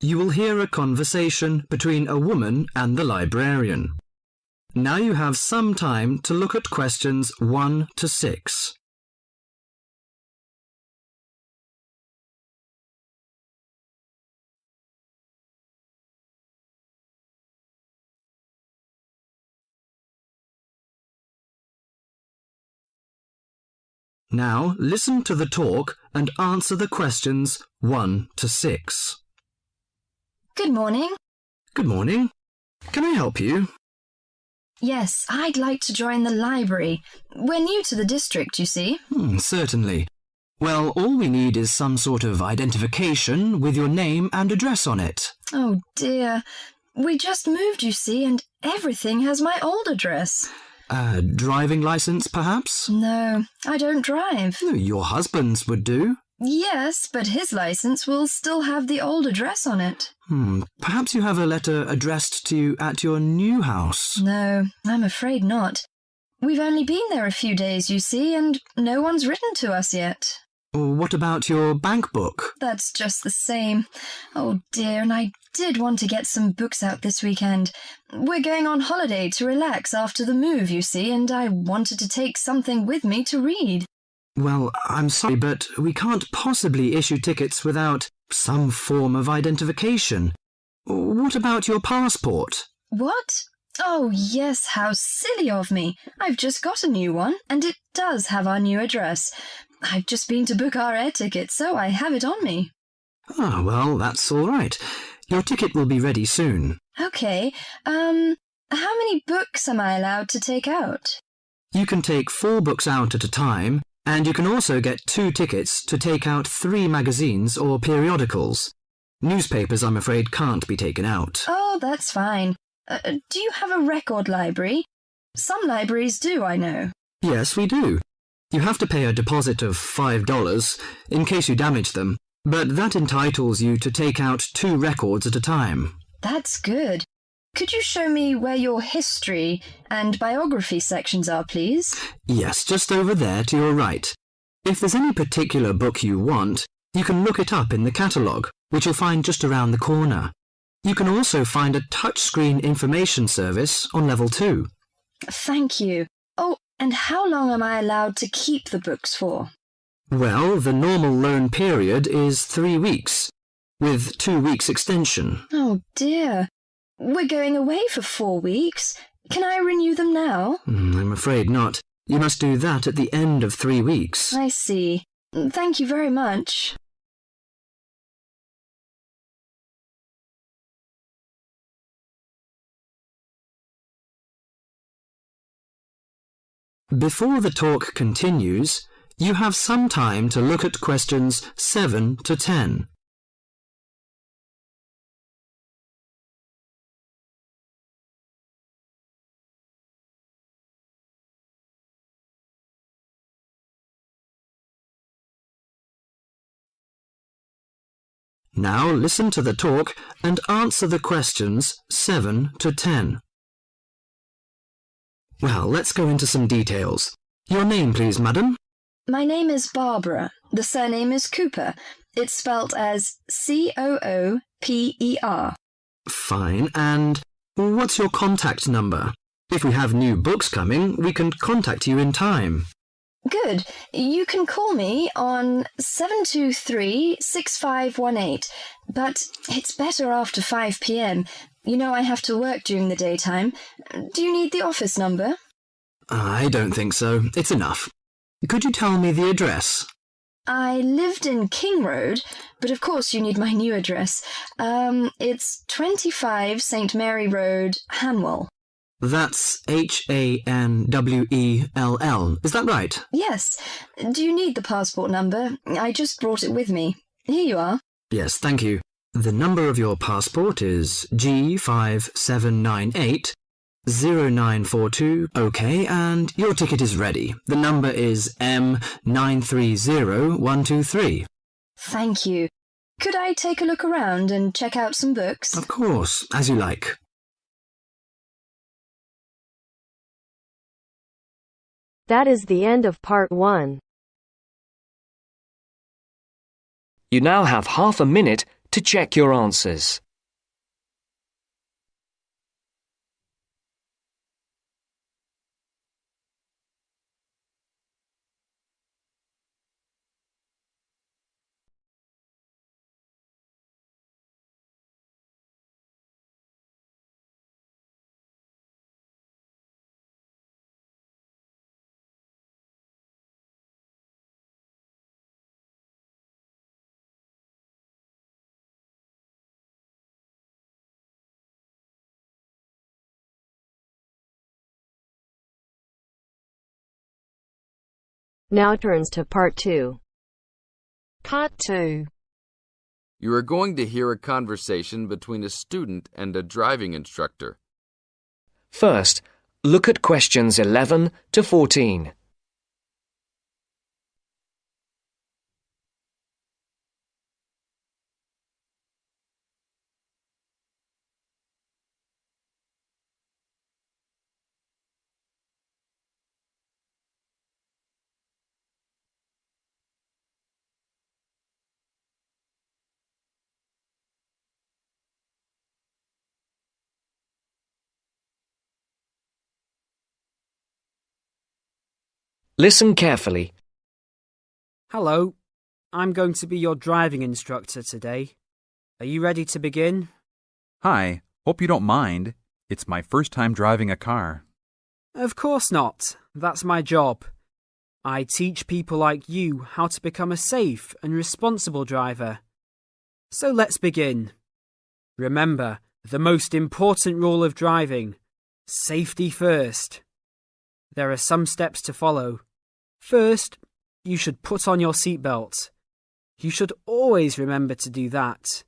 You will hear a conversation between a woman and the librarian. Now you have some time to look at questions 1 to 6. Now listen to the talk and answer the questions 1 to 6. Good morning. Good morning. Can I help you? Yes, I'd like to join the library. We're new to the district, you see. Certainly. Well, all we need is some sort of identification with your name and address on it. Oh dear. We just moved, you see, and everything has my old address. A driving license, perhaps? No, I don't drive. Your husband's would do. Yes, but his license will still have the old address on it. Perhaps you have a letter addressed to you at your new house. No, I'm afraid not. We've only been there a few days, you see, and no one's written to us yet. What about your bank book? That's just the same. Oh dear, and I did want to get some books out this weekend. We're going on holiday to relax after the move, you see, and I wanted to take something with me to read. Well, I'm sorry, but we can't possibly issue tickets without some form of identification. What about your passport? What? Oh, yes, how silly of me. I've just got a new one, and it does have our new address. I've just been to book our air ticket, so I have it on me. Well, that's all right. Your ticket will be ready soon. OK, how many books am I allowed to take out? You can take 4 books out at a time, and you can also get 2 tickets to take out 3 magazines or periodicals. Newspapers, I'm afraid, can't be taken out. Oh, that's fine. Do you have a record library? Some libraries do, I know. Yes, we do. You have to pay a deposit of $5 in case you damage them, but that entitles you to take out 2 records at a time. That's good. Could you show me where your history and biography sections are, please? Yes, just over there to your right. If there's any particular book you want, you can look it up in the catalogue, which you'll find just around the corner. You can also find a touchscreen information service on level 2. Thank you. Oh, and how long am I allowed to keep the books for? Well, the normal loan period is 3 weeks, with 2 weeks extension. Oh dear. We're going away for 4 weeks. Can I renew them now? I'm afraid not. You must do that at the end of 3 weeks. I see. Thank you very much. Before the talk continues, you have some time to look at questions 7 to 10. Now listen to the talk and answer the questions 7 to 10. Well, let's go into some details. Your name, please, madam? My name is Barbara. The surname is Cooper. It's spelt as Cooper. Fine. And what's your contact number? If we have new books coming, we can contact you in time. Good. You can call me on 723-6518, but it's better after 5 p.m. You know I have to work during the daytime. Do you need the office number? I don't think so. It's enough. Could you tell me the address? I lived in King Road, but of course you need my new address. It's 25 St. Mary Road, Hanwell. That's Hanwell. Is that right? Yes. Do you need the passport number? I just brought it with me. Here you are. Yes, thank you. The number of your passport is G5798-0942. OK, and your ticket is ready. The number is M930123. Thank you. Could I take a look around and check out some books? Of course, as you like. That is the end of part 1. You now have half a minute to check your answers. Now turns to part 2. Part 2. You are going to hear a conversation between a student and a driving instructor. First, look at questions 11 to 14. Listen carefully. Hello, I'm going to be your driving instructor today. Are you ready to begin? Hi, hope you don't mind. It's my first time driving a car. Of course not. That's my job. I teach people like you how to become a safe and responsible driver. So let's begin. Remember, the most important rule of driving: safety first. There are some steps to follow. First, you should put on your seatbelt. You should always remember to do that.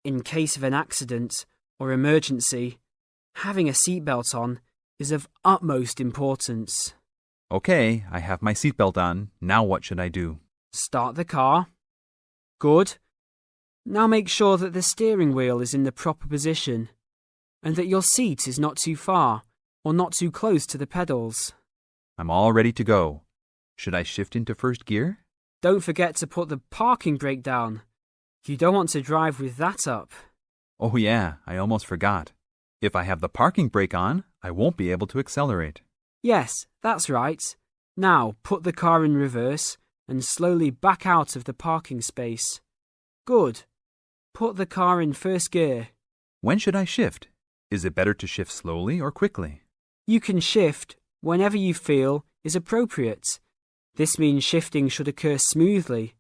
In case of an accident or emergency, having a seatbelt on is of utmost importance. Okay, I have my seatbelt on. Now what should I do? Start the car. Good. Now make sure that the steering wheel is in the proper position and that your seat is not too far or not too close to the pedals. I'm all ready to go. Should I shift into first gear? Don't forget to put the parking brake down. You don't want to drive with that up. Oh yeah, I almost forgot. If I have the parking brake on, I won't be able to accelerate. Yes, that's right. Now put the car in reverse and slowly back out of the parking space. Good. Put the car in first gear. When should I shift? Is it better to shift slowly or quickly? You can shift whenever you feel is appropriate. This means shifting should occur smoothly.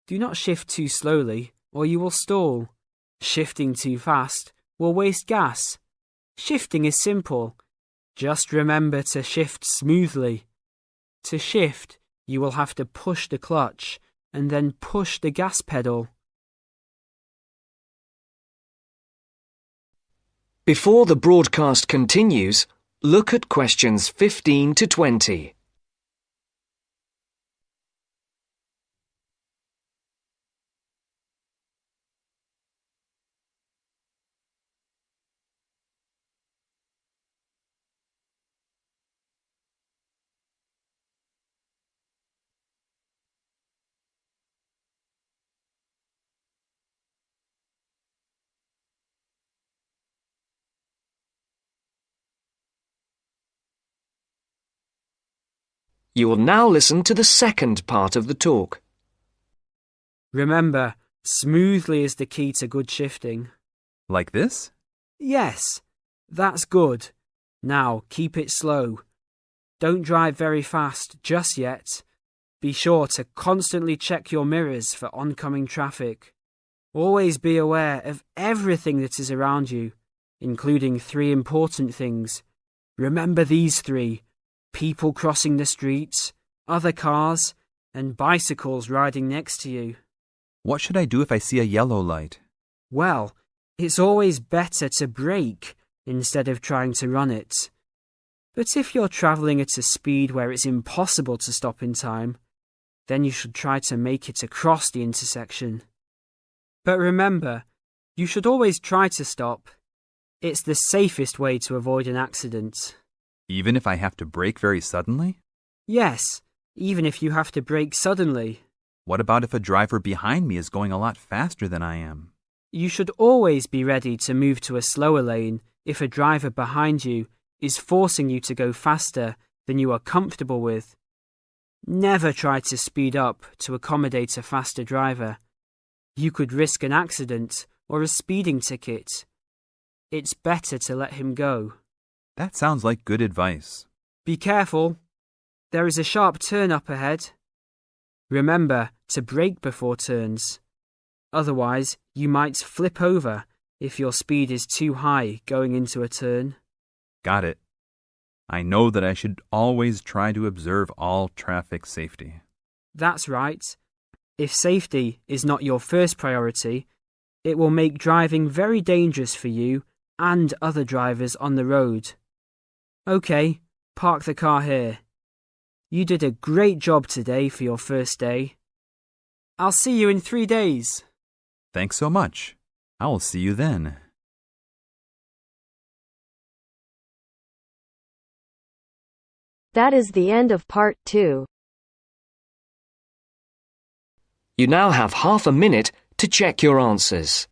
Do not shift too slowly or you will stall. Shifting too fast will waste gas. Shifting is simple. Just remember to shift smoothly. To shift, you will have to push the clutch and then push the gas pedal. Before the broadcast continues, look at questions 15 to 20. You will now listen to the second part of the talk. Remember, smoothly is the key to good shifting. Like this? Yes, that's good. Now keep it slow. Don't drive very fast just yet. Be sure to constantly check your mirrors for oncoming traffic. Always be aware of everything that is around you, including 3 important things. Remember these 3: people crossing the streets, other cars, and bicycles riding next to you. What should I do if I see a yellow light? Well, it's always better to brake instead of trying to run it. But if you're travelling at a speed where it's impossible to stop in time, then you should try to make it across the intersection. But remember, you should always try to stop. It's the safest way to avoid an accident. Even if I have to brake very suddenly? Yes, even if you have to brake suddenly. What about if a driver behind me is going a lot faster than I am? You should always be ready to move to a slower lane if a driver behind you is forcing you to go faster than you are comfortable with. Never try to speed up to accommodate a faster driver. You could risk an accident or a speeding ticket. It's better to let him go. That sounds like good advice. Be careful. There is a sharp turn up ahead. Remember to brake before turns. Otherwise, you might flip over if your speed is too high going into a turn. Got it. I know that I should always try to observe all traffic safety. That's right. If safety is not your first priority, it will make driving very dangerous for you and other drivers on the road. Okay, park the car here. You did a great job today for your first day. I'll see you in 3 days. Thanks so much. I will see you then. That is the end of part 2. You now have half a minute to check your answers.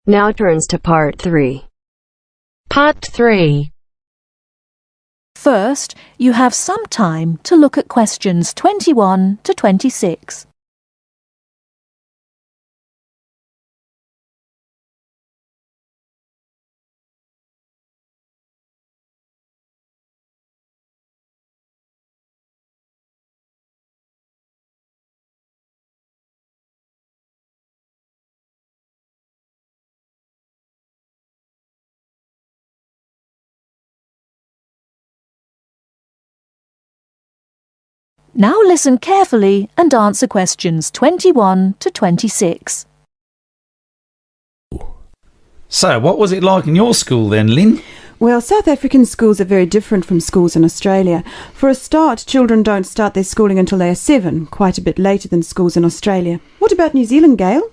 Now turns to part 3. Part 3. First, you have some time to look at questions 21 to 26. Now listen carefully and answer questions 21 to 26. So, what was it like in your school then, Lynn? Well, South African schools are very different from schools in Australia. For a start, children don't start their schooling until they are 7, quite a bit later than schools in Australia. What about New Zealand, Gail?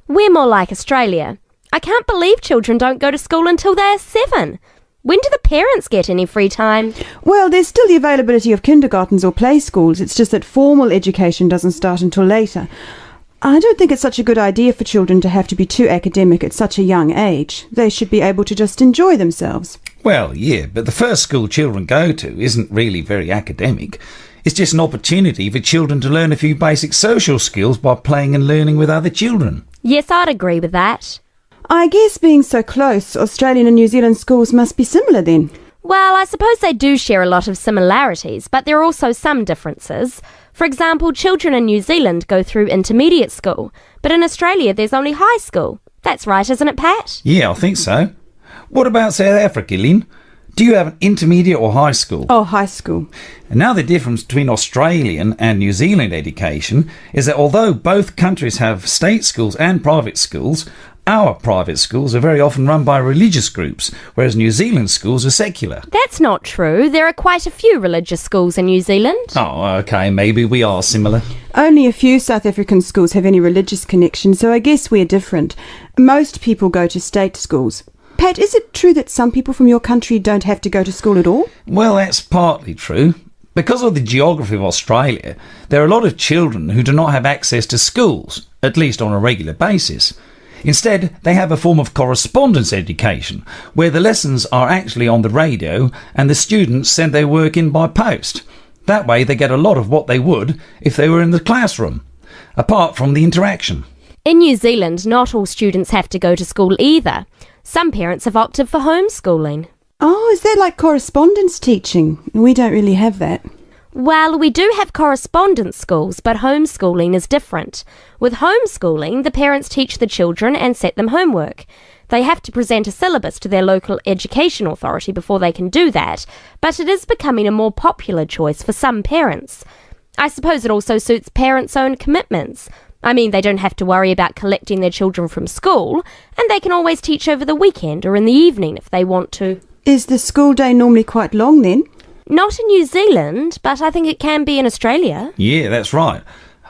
We're more like Australia. I can't believe children don't go to school until they are 7. When do the parents get any free time? Well, there's still the availability of kindergartens or play schools. It's just that formal education doesn't start until later. I don't think it's such a good idea for children to have to be too academic at such a young age. They should be able to just enjoy themselves. Well, yeah, but the first school children go to isn't really very academic. It's just an opportunity for children to learn a few basic social skills by playing and learning with other children. Yes, I'd agree with that. I guess being so close, Australian and New Zealand schools must be similar then. Well, I suppose they do share a lot of similarities, but there are also some differences. For example, children in New Zealand go through intermediate school, but in Australia there's only high school. That's right, isn't it, Pat? Yeah, I think so. What about South Africa, Lynn? Do you have an intermediate or high school? Oh, high school. And now the difference between Australian and New Zealand education is that although both countries have state schools and private schools, our private schools are very often run by religious groups, whereas New Zealand schools are secular. That's not true. There are quite a few religious schools in New Zealand. Oh, OK, maybe we are similar. Only a few South African schools have any religious connection, so I guess we're different. Most people go to state schools. Pat, is it true that some people from your country don't have to go to school at all? Well, that's partly true. Because of the geography of Australia, there are a lot of children who do not have access to schools, at least on a regular basis. Instead, they have a form of correspondence education, where the lessons are actually on the radio and the students send their work in by post. That way they get a lot of what they would if they were in the classroom, apart from the interaction. In New Zealand, not all students have to go to school either. Some parents have opted for homeschooling. Oh, is that like correspondence teaching? We don't really have that. Well, we do have correspondence schools, but homeschooling is different. With homeschooling, the parents teach the children and set them homework. They have to present a syllabus to their local education authority before they can do that, but it is becoming a more popular choice for some parents. I suppose it also suits parents' own commitments. I mean, they don't have to worry about collecting their children from school, and they can always teach over the weekend or in the evening if they want to. Is the school day normally quite long then? Not in New Zealand, but I think it can be in Australia. Yeah, that's right.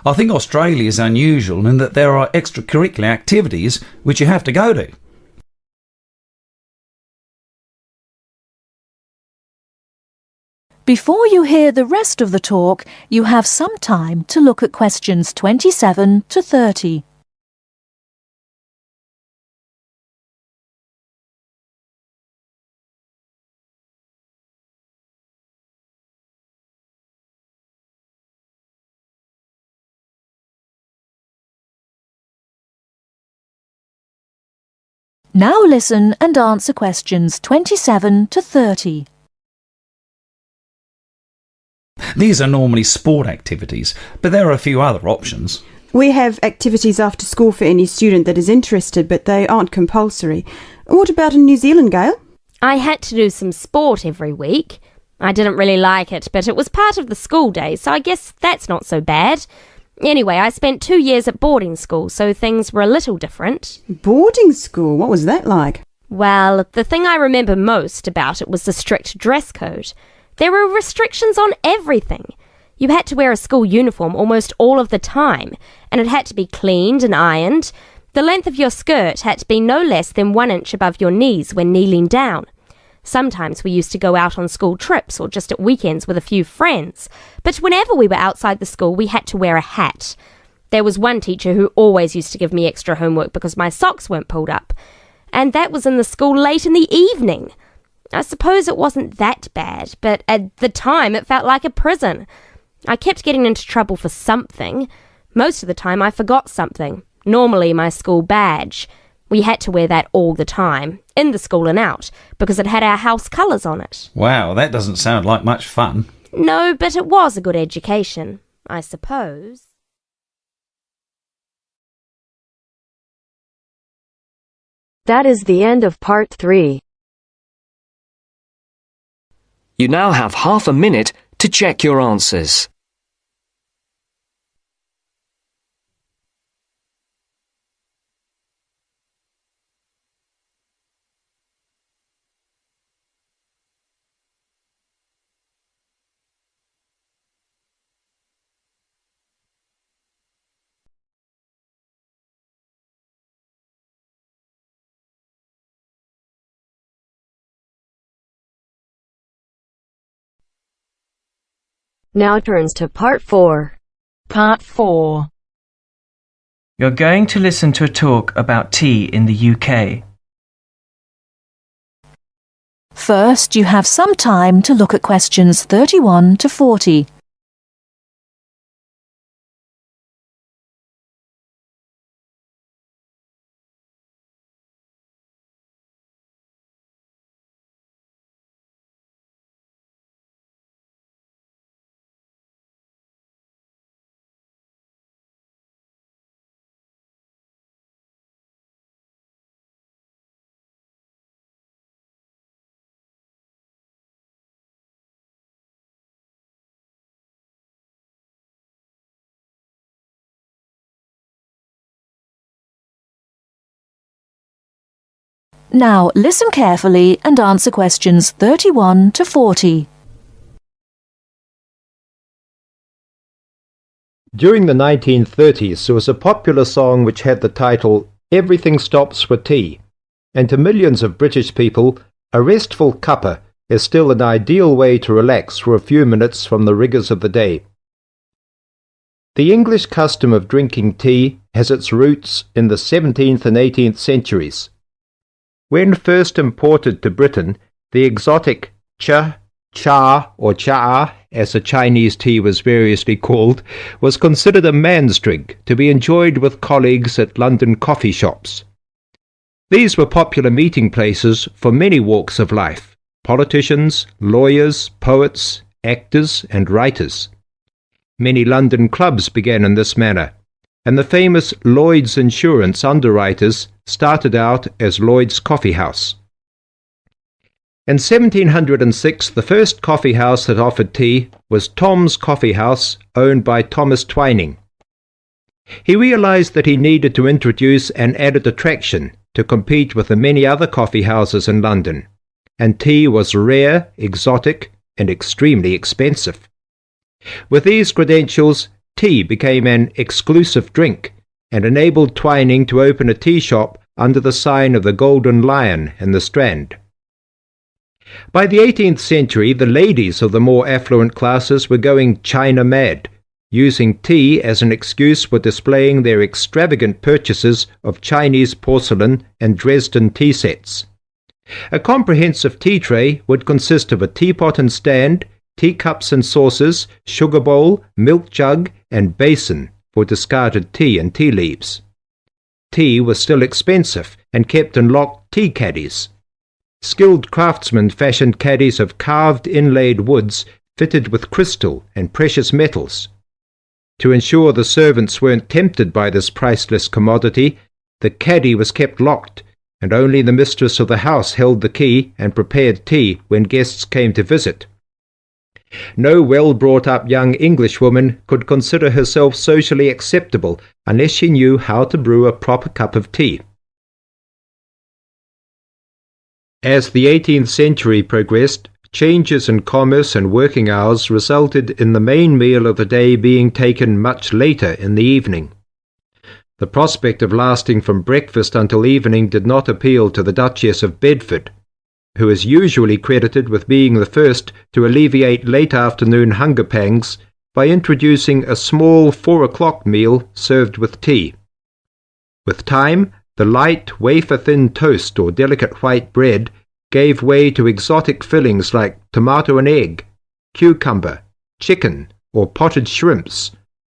I think Australia is unusual in that there are extracurricular activities which you have to go to. Before you hear the rest of the talk, you have some time to look at questions 27 to 30. Now listen and answer questions 27 to 30. These are normally sport activities, but there are a few other options. We have activities after school for any student that is interested, but they aren't compulsory. What about in New Zealand, Gail? I had to do some sport every week. I didn't really like it, but it was part of the school day, so I guess that's not so bad. Anyway, I spent 2 years at boarding school, so things were a little different. Boarding school? What was that like? Well, the thing I remember most about it was the strict dress code. There were restrictions on everything. You had to wear a school uniform almost all of the time, and it had to be cleaned and ironed. The length of your skirt had to be no less than 1 inch above your knees when kneeling down. Sometimes we used to go out on school trips or just at weekends with a few friends, but whenever we were outside the school we had to wear a hat. There was one teacher who always used to give me extra homework because my socks weren't pulled up, and that was in the school late in the evening. I suppose it wasn't that bad, but at the time it felt like a prison. I kept getting into trouble for something. Most of the time I forgot something, normally my school badge. We had to wear that all the time, in the school and out, because it had our house colours on it. Wow, that doesn't sound like much fun. No, but it was a good education, I suppose. That is the end of part 3. You now have half a minute to check your answers. Now turns to part 4. Part 4. You're going to listen to a talk about tea in the UK. First, you have some time to look at questions 31 to 40. Now listen carefully and answer questions 31 to 40. During the 1930s, there was a popular song which had the title "Everything Stops for Tea," and to millions of British people, a restful cuppa is still an ideal way to relax for a few minutes from the rigours of the day. The English custom of drinking tea has its roots in the 17th and 18th centuries. When first imported to Britain, the exotic cha, or cha, as the Chinese tea was variously called, was considered a man's drink to be enjoyed with colleagues at London coffee shops. These were popular meeting places for many walks of life: politicians, lawyers, poets, actors, and writers. Many London clubs began in this manner, and the famous Lloyd's Insurance underwriters started out as Lloyd's Coffee House. In 1706, the first coffee house that offered tea was Tom's Coffee House, owned by Thomas Twining. He realized that he needed to introduce an added attraction to compete with the many other coffee houses in London, and tea was rare, exotic, and extremely expensive. With these credentials, tea became an exclusive drink and enabled Twining to open a tea shop under the sign of the Golden Lion in the Strand. By the 18th century, the ladies of the more affluent classes were going China mad, using tea as an excuse for displaying their extravagant purchases of Chinese porcelain and Dresden tea sets. A comprehensive tea tray would consist of a teapot and stand, teacups and saucers, sugar bowl, milk jug, and basin for discarded tea and tea leaves. Tea was still expensive and kept in locked tea caddies. Skilled craftsmen fashioned caddies of carved inlaid woods fitted with crystal and precious metals. To ensure the servants weren't tempted by this priceless commodity, the caddy was kept locked, and only the mistress of the house held the key and prepared tea when guests came to visit. No well-brought-up young Englishwoman could consider herself socially acceptable unless she knew how to brew a proper cup of tea. As the 18th century progressed, changes in commerce and working hours resulted in the main meal of the day being taken much later in the evening. The prospect of lasting from breakfast until evening did not appeal to the Duchess of Bedford, who is usually credited with being the first to alleviate late afternoon hunger pangs by introducing a small 4 o'clock meal served with tea. With time, the light, wafer-thin toast or delicate white bread gave way to exotic fillings like tomato and egg, cucumber, chicken, or potted shrimps,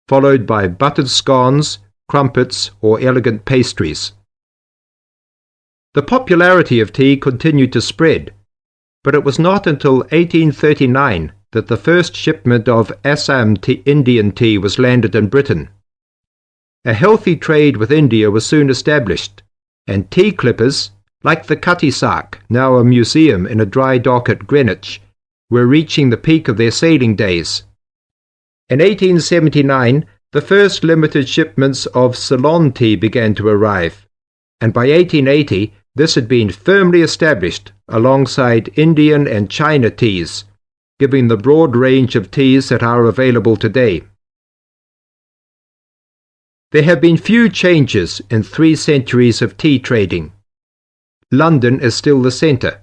followed by buttered scones, crumpets, or elegant pastries. The popularity of tea continued to spread, but it was not until 1839 that the first shipment of Assam Indian tea was landed in Britain. A healthy trade with India was soon established, and tea clippers, like the Cutty Sark, now a museum in a dry dock at Greenwich, were reaching the peak of their sailing days. In 1879, the first limited shipments of Ceylon tea began to arrive, and by 1880 this had been firmly established alongside Indian and China teas, giving the broad range of teas that are available today. There have been few changes in 3 centuries of tea trading. London is still the centre,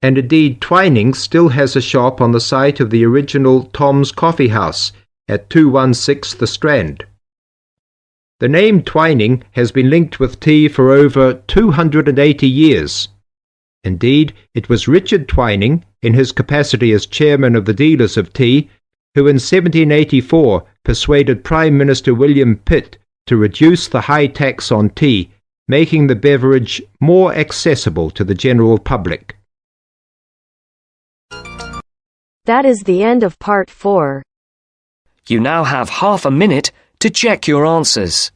and indeed Twining still has a shop on the site of the original Tom's Coffee House at 216 The Strand. The name Twining has been linked with tea for over 280 years. Indeed, it was Richard Twining, in his capacity as chairman of the dealers of tea, who in 1784 persuaded Prime Minister William Pitt to reduce the high tax on tea, making the beverage more accessible to the general public. That is the end of part 4. You now have half a minute to check your answers.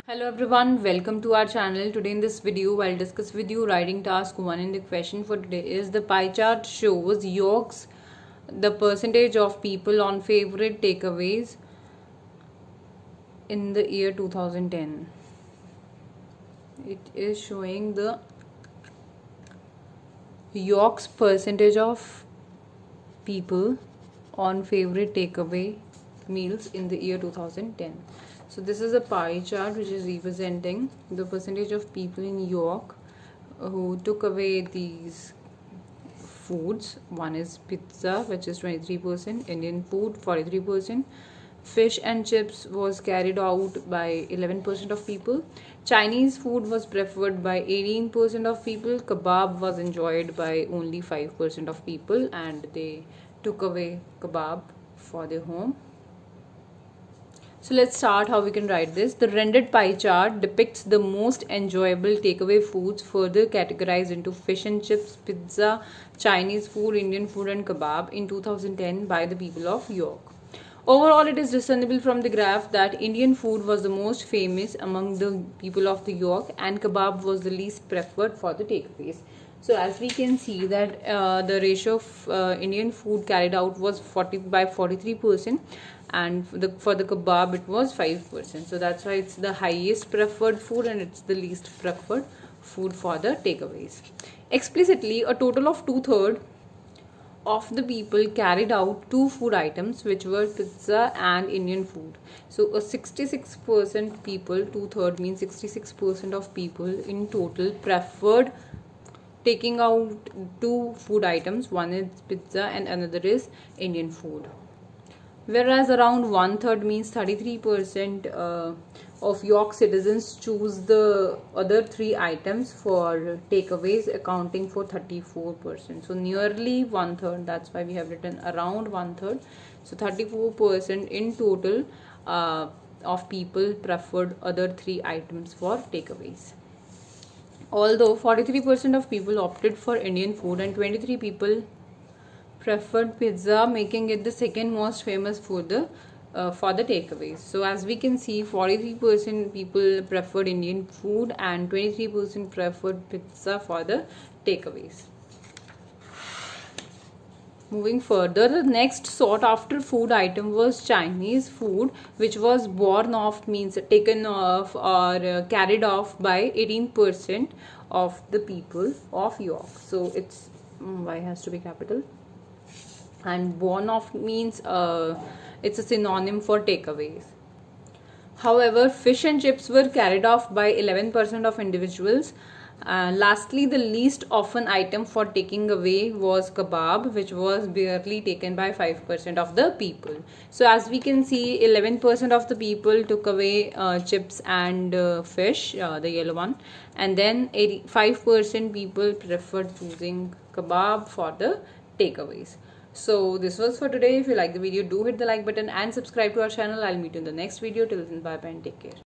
Hello everyone, welcome to our channel. Today in this video I'll discuss with you writing task 1, and the question for today is the pie chart shows York's the percentage of people on favorite takeaways in the year 2010. It is showing the York's percentage of people on favorite takeaway meals in the year 2010. So this is a pie chart which is representing the percentage of people in York who took away these foods. One is pizza, which is 23%, Indian food 43%, Fish and chips was carried out by 11% of people. Chinese food was preferred by 18% of people. Kebab was enjoyed by only 5% of people, and they took away kebab for their home. So let's start how we can write this. The rendered pie chart depicts the most enjoyable takeaway foods, further categorized into fish and chips, pizza, Chinese food, Indian food and kebab in 2010 by the people of York. Overall, it is discernible from the graph that Indian food was the most famous among the people of the York and kebab was the least preferred for the takeaways. So as we can see that the ratio of Indian food carried out was 43%, and for the kebab it was 5%. So that's why it's the highest preferred food and it's the least preferred food for the takeaways. Explicitly, a total of 2/3 of the people carried out two food items, which were pizza and Indian food. So a 66% people, 2/3 means 66% of people in total preferred taking out two food items. One is pizza and another is Indian food. Whereas around 1/3 means 33% of York citizens choose the other three items for takeaways, accounting for 34%. So nearly 1/3. That's why we have written around 1/3. So 34% in total of people preferred other three items for takeaways. Although 43% of people opted for Indian food and 23 people preferred pizza, making it the second most famous food for the takeaways. So as we can see, 43% people preferred Indian food and 23% preferred pizza for the takeaways. Moving further, the next sought after food item was Chinese food, which was borne off means taken off or carried off by 18% of the people of York. So it's Y has to be capital, and borne off means it's a synonym for takeaways. However, fish and chips were carried off by 11% of individuals. Lastly, the least often item for taking away was kebab, which was barely taken by 5% of the people. So as we can see, 11% of the people took away chips and fish, the yellow one, and then 85% people preferred choosing kebab for the takeaways. So this was for today. If you like the video, do hit the like button and subscribe to our channel. I'll meet you in the next video. Till then, bye bye and take care.